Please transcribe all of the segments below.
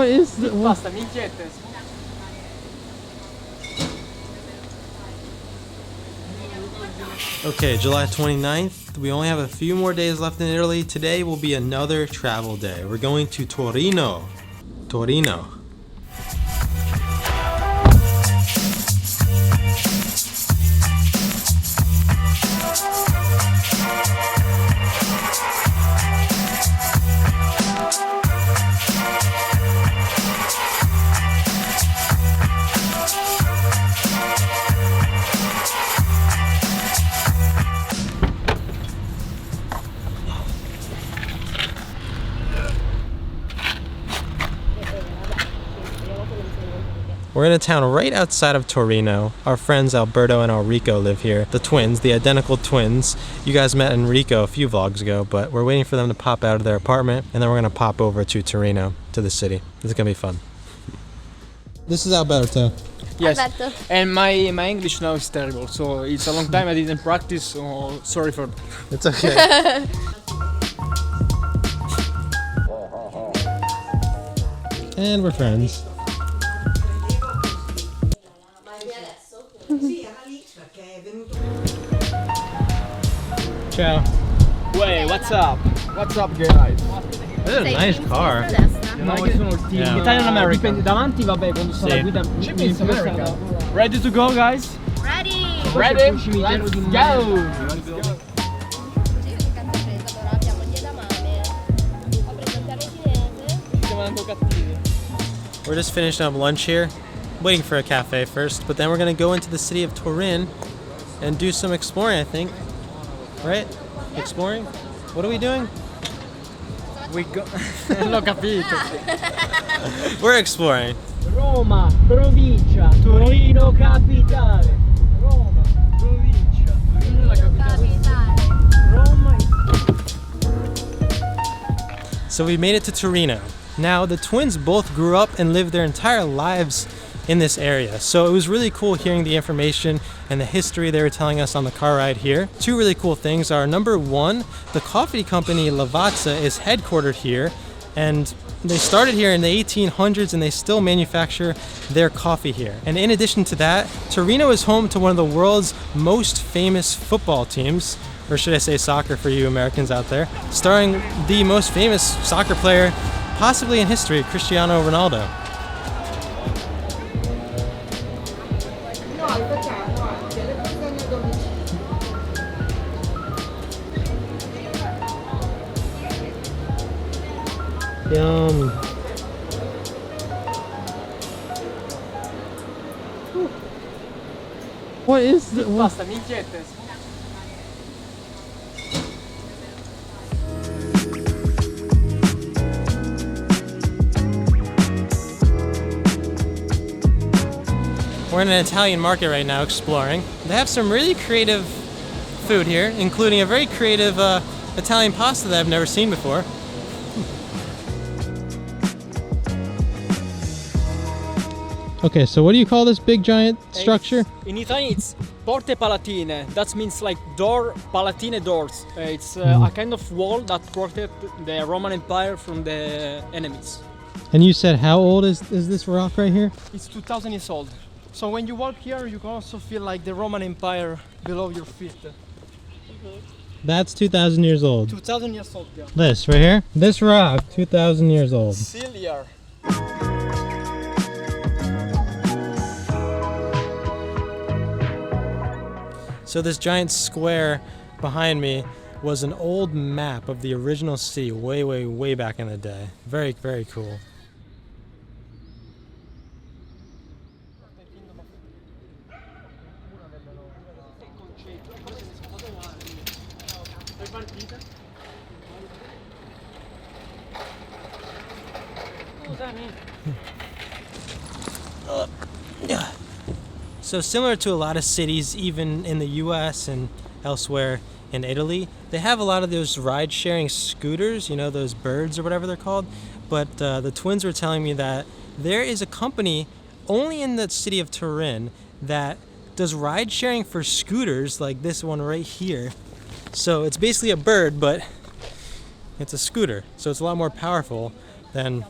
What is the... Basta, minchiette. Okay, July 29th. We only have a few more days left in Italy. Today will be another travel day. We're going to Torino. Torino. We're in a town right outside of Torino. Our friends Alberto and Enrico live here. The twins, the identical twins. You guys met Enrico a few vlogs ago, but we're waiting for them to pop out of their apartment, and then we're gonna pop over to Torino, to the city. This is gonna be fun. This is Alberto. Yes, Alberto. and my English now is terrible, so it's a long time I didn't practice, so sorry for that. It's okay. And we're friends. Ciao. Wait, what's up? What's up, guys? This is a nice car. No, io sono il team Yeah. Italian American. Dipende davanti, vabbè, quando sto alla guida. Ready to go, guys? Ready! Ready? Let's go! We're just finishing up lunch here, waiting for a cafe first, but then we're gonna go into the city of Turin and do some exploring, I think. Right? Exploring? What are we doing? We go. L'ho capito. We're exploring. Roma, provincia, Torino capitale. Roma, provincia, Torino la capitale. Roma. So we made it to Torino. Now, the twins both grew up and lived their entire lives in this area. So it was really cool hearing the information and the history they were telling us on the car ride here. Two really cool things are, number one, the coffee company Lavazza is headquartered here, and they started here in the 1800s and they still manufacture their coffee here. And in addition to that, Torino is home to one of the world's most famous football teams, or should I say soccer for you Americans out there, starring the most famous soccer player possibly in history, Cristiano Ronaldo. Yum. What is the... Basta, minchiette. We're in an Italian market right now exploring. They have some really creative food here, including a very creative Italian pasta that I've never seen before. Okay, so what do you call this big giant structure? In Italian it's Porte Palatine. That means like door, Palatine doors. It's a kind of wall that protected the Roman Empire from the enemies. And you said how old is this rock right here? It's 2000 years old. So when you walk here, you can also feel like the Roman Empire below your feet. That's 2,000 years old. 2000 years old, yeah. This right here? This rock, 2,000 years old. Still here. So this giant square behind me was an old map of the original city way, way, way back in the day. Very, very cool. So similar to a lot of cities, even in the US and elsewhere in Italy, they have a lot of those ride-sharing scooters, you know, those birds or whatever they're called. But the twins were telling me that there is a company only in the city of Turin that does ride-sharing for scooters like this one right here. So it's basically a bird, but it's a scooter. So it's a lot more powerful than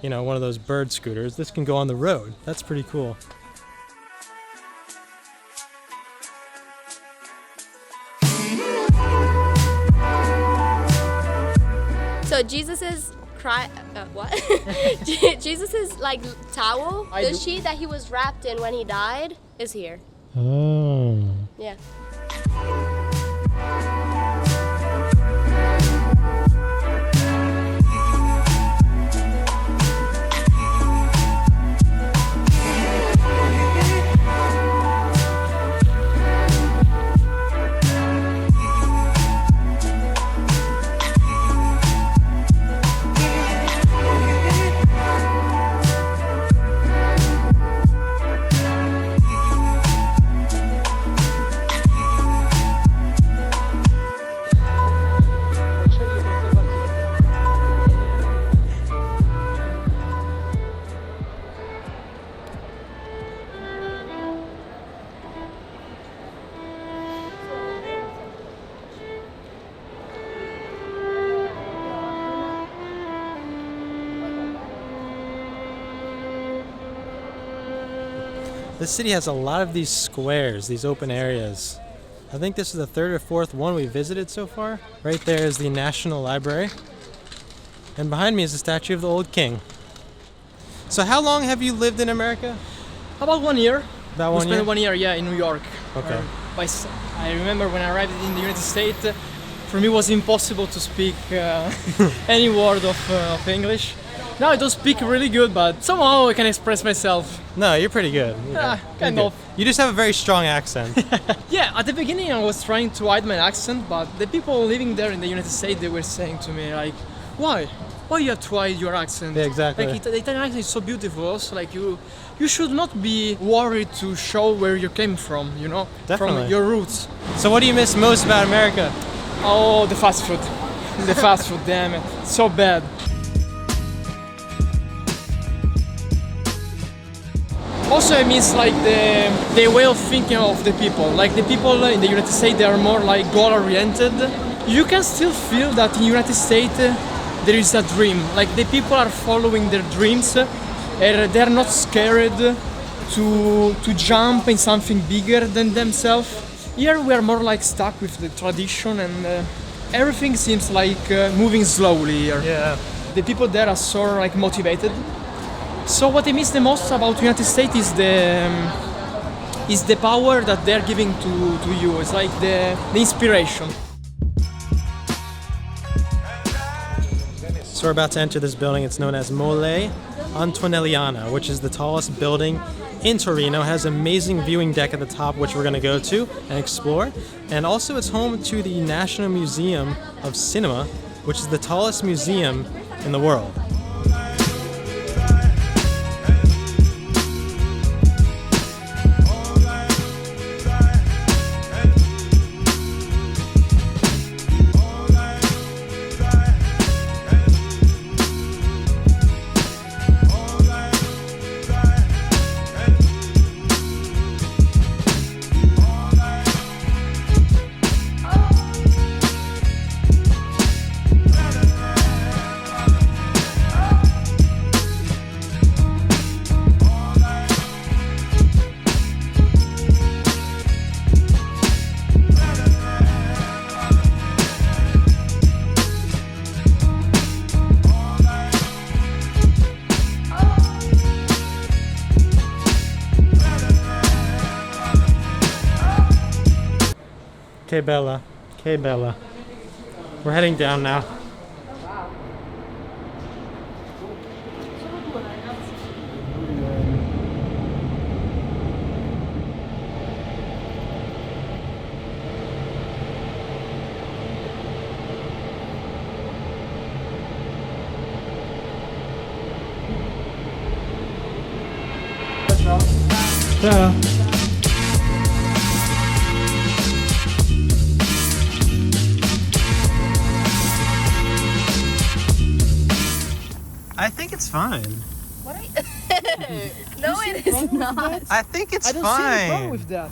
you know, one of those bird scooters. This can go on the road. That's pretty cool. So Jesus's what? Jesus's like towel, the sheet that he was wrapped in when he died, is here. Oh. Yeah. This city has a lot of these squares, these open areas. I think this is the third or fourth one we visited so far. Right there is the National Library. And behind me is the statue of the old king. So how long have you lived in America? About 1 year. About 1 year? We spent 1 year, yeah, in New York. Okay. I remember when I arrived in the United States, for me it was impossible to speak any word of English. Now I don't speak really good, but somehow I can express myself. No, you're pretty good. Kind of. You just have a very strong accent. Yeah, at the beginning I was trying to hide my accent, but the people living there in the United States, they were saying to me like, why? Why you have to hide your accent? Yeah, exactly. Like the Italian accent is so beautiful. Also, like you should not be worried to show where you came from. You know, Definitely. from your roots. So what do you miss most about America? Oh, the fast food. The fast food, damn it, so bad. Also, I miss like the way of thinking of the people. Like the people in the United States, they are more like goal-oriented. You can still feel that in the United States there is a dream. Like the people are following their dreams, and they're not scared to jump in something bigger than themselves. Here we are more like stuck with the tradition, and everything seems like moving slowly here. Yeah. The people there are so like motivated. So what I miss the most about the United States is the power that they're giving to you. It's like the inspiration. So we're about to enter this building. It's known as Mole Antonelliana, which is the tallest building in Torino. It has an amazing viewing deck at the top, which we're going to go to and explore. And also it's home to the National Museum of Cinema, which is the tallest museum in the world. Que bella, que bella. We're heading down now. Ciao. I think it's fine. What are you? No, it is not. I think it's I don't see fine. any problem with that.